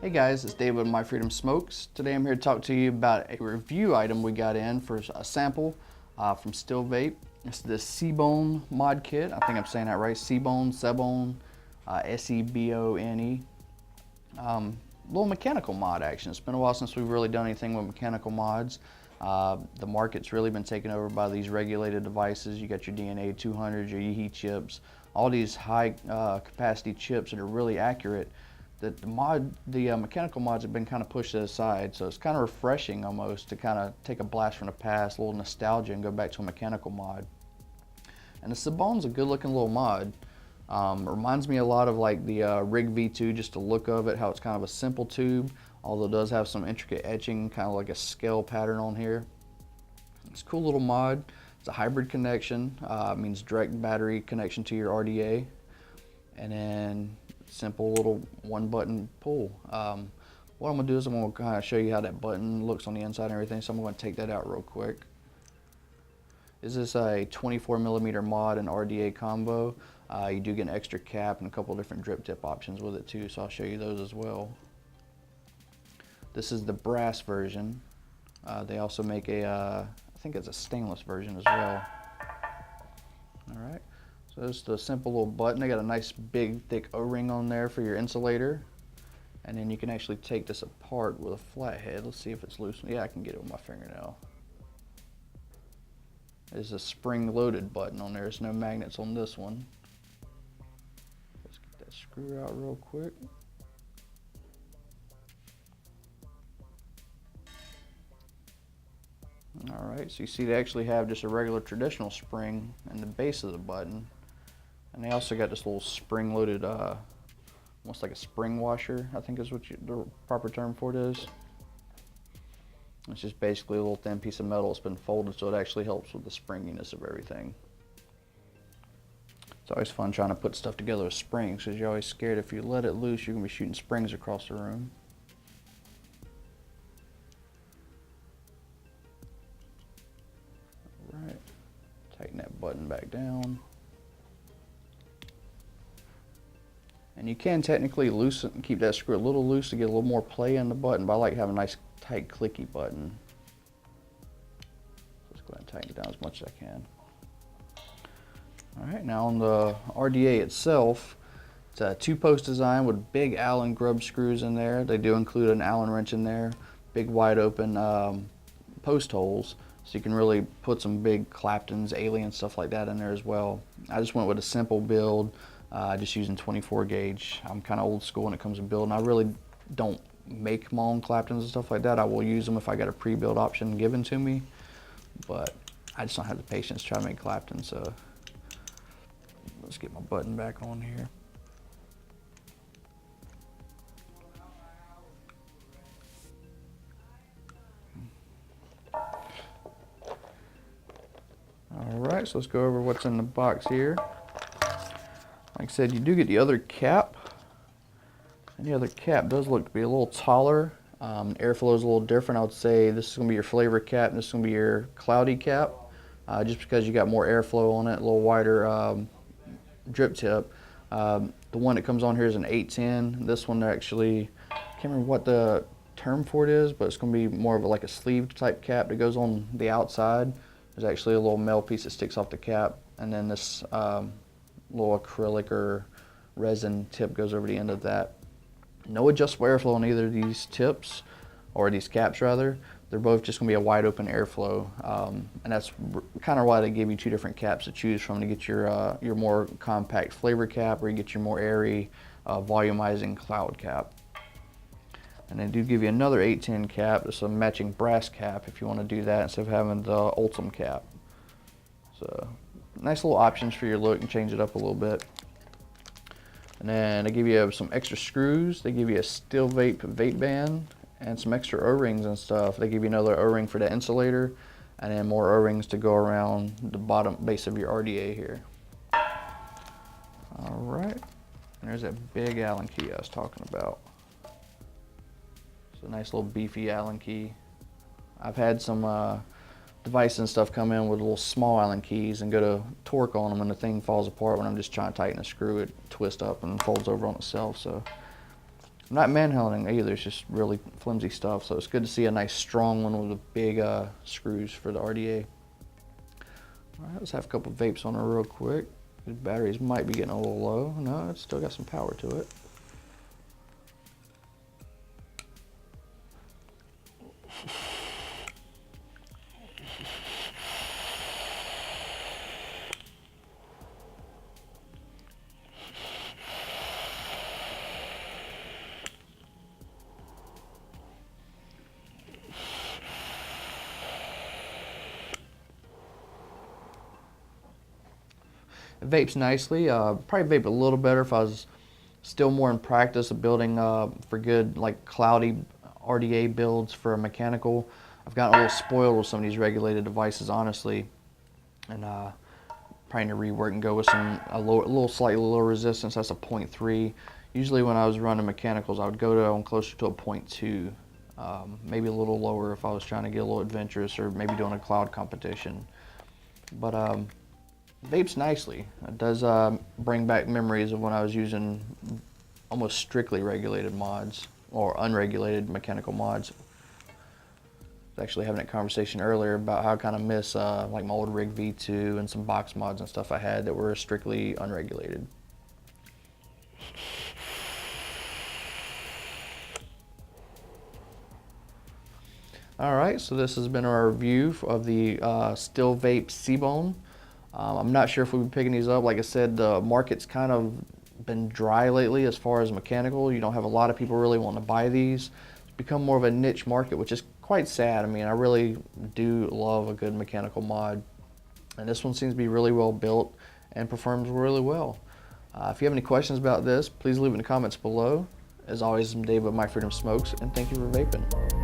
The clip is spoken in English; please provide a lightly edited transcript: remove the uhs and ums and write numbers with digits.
Hey guys, it's Dave with My Freedom Smokes. Today I'm here to talk to you about a review item we got in for a sample from SteelVape. It's the SEBONE mod kit. I think I'm saying that right. SEBONE, S-E-B-O-N-E. Little mechanical mod action. It's been a while since we've really done anything with mechanical mods. The market's really been taken over by these regulated devices. You got your DNA 200s, your EHE chips, all these high capacity chips that are really accurate. The mechanical mods have been kind of pushed aside, so it's kind of refreshing almost to kind of take a blast from the past, a little nostalgia, and go back to a mechanical mod. And the SEBONE's a good looking little mod. Reminds me a lot of like the Rig V2, just the look of it, how it's kind of a simple tube, although it does have some intricate etching, kind of like a scale pattern on here. It's a cool little mod. It's a hybrid connection, means direct battery connection to your RDA, and then simple little one button pull. What I'm gonna do is I'm gonna kind of show you how that button looks on the inside and everything, so I'm gonna take that out real quick. This is a 24mm mod and RDA combo. You do get an extra cap and a couple different drip tip options with it too, so I'll show you those as well. This is the brass version. They also make a, I think it's a stainless version as well. Alright, so this is the simple little button. They got a nice big thick O-ring on there for your insulator. And then you can actually take this apart with a flat head. Let's see if it's loose. Yeah, I can get it with my fingernail. There's a spring-loaded button on there. There's no magnets on this one. Let's get that screw out real quick. Alright, so you see they actually have just a regular traditional spring in the base of the button. And they also got this little spring-loaded, almost like a spring washer, I think is what the proper term for it is. It's just basically a little thin piece of metal that's been folded, so it actually helps with the springiness of everything. It's always fun trying to put stuff together with springs, because you're always scared if you let it loose, you're going to be shooting springs across the room. Alright, tighten that button back down. And you can technically loosen and keep that screw a little loose to get a little more play in the button, but I like having a nice tight clicky button. Let's go ahead and tighten it down as much as I can. Alright, now on the RDA itself, it's a two-post design with big Allen grub screws in there. They do include an Allen wrench in there, big wide open post holes, so you can really put some big Claptons, Alien, stuff like that in there as well. I just went with a simple build. Just using 24 gauge. I'm kind of old school when it comes to building. I really don't make my own Claptons and stuff like that. I will use them if I got a pre-build option given to me, but I just don't have the patience to try to make Claptons. So let's get my button back on here. All right, so let's go over what's in the box here. Like I said, you do get the other cap, and the other cap does look to be a little taller. Airflow is a little different. I would say this is going to be your flavor cap, and this is going to be your cloudy cap, just because you got more airflow on it, a little wider drip tip. The one that comes on here is an 810. This one actually, I can't remember what the term for it is, but it's going to be more of like a sleeve type cap that goes on the outside. There's actually a little metal piece that sticks off the cap, and then this little acrylic or resin tip goes over the end of that. No adjustable airflow on either of these tips, or these caps rather. They're both just going to be a wide open airflow, and that's kind of why they give you two different caps to choose from, to get your more compact flavor cap, or you get your more airy volumizing cloud cap. And they do give you another 810 cap. It's a matching brass cap if you want to do that instead of having the Ultim cap. So nice little options for your look and change it up a little bit. And then they give you some extra screws. They give you a SteelVape vape band and some extra O-rings and stuff. They give you another O-ring for the insulator, and then more O-rings to go around the bottom base of your RDA here. All right, and there's that big Allen key I was talking about. It's a nice little beefy Allen key. I've had some devices and stuff come in with little small Allen keys and go to torque on them, and the thing falls apart when I'm just trying to tighten a screw. It twists up and folds over on itself. So I'm not manhandling either, it's just really flimsy stuff, so it's good to see a nice strong one with the big screws for the RDA. All right, let's have a couple vapes on her real quick. The batteries might be getting a little low. No, it's still got some power to it. It vapes nicely. Probably vape a little better if I was still more in practice of building for good, like cloudy RDA builds for a mechanical. I've gotten a little spoiled with some of these regulated devices, honestly, and probably need to rework and go with a little slightly lower resistance. That's a 0.3. Usually when I was running mechanicals, I would go down closer to a 0.2, maybe a little lower if I was trying to get a little adventurous or maybe doing a cloud competition. But vapes nicely. It does bring back memories of when I was using almost strictly regulated mods or unregulated mechanical mods. I was actually having a conversation earlier about how I kind of miss like my old Rig V2 and some box mods and stuff I had that were strictly unregulated. All right, so this has been our review of the SteelVape SEBONE. I'm not sure if we'll be picking these up. Like I said, the market's kind of been dry lately as far as mechanical. You don't have a lot of people really wanting to buy these. It's become more of a niche market, which is quite sad. I mean, I really do love a good mechanical mod. And this one seems to be really well built and performs really well. If you have any questions about this, please leave it in the comments below. As always, I'm Dave with My Freedom Smokes, and thank you for vaping.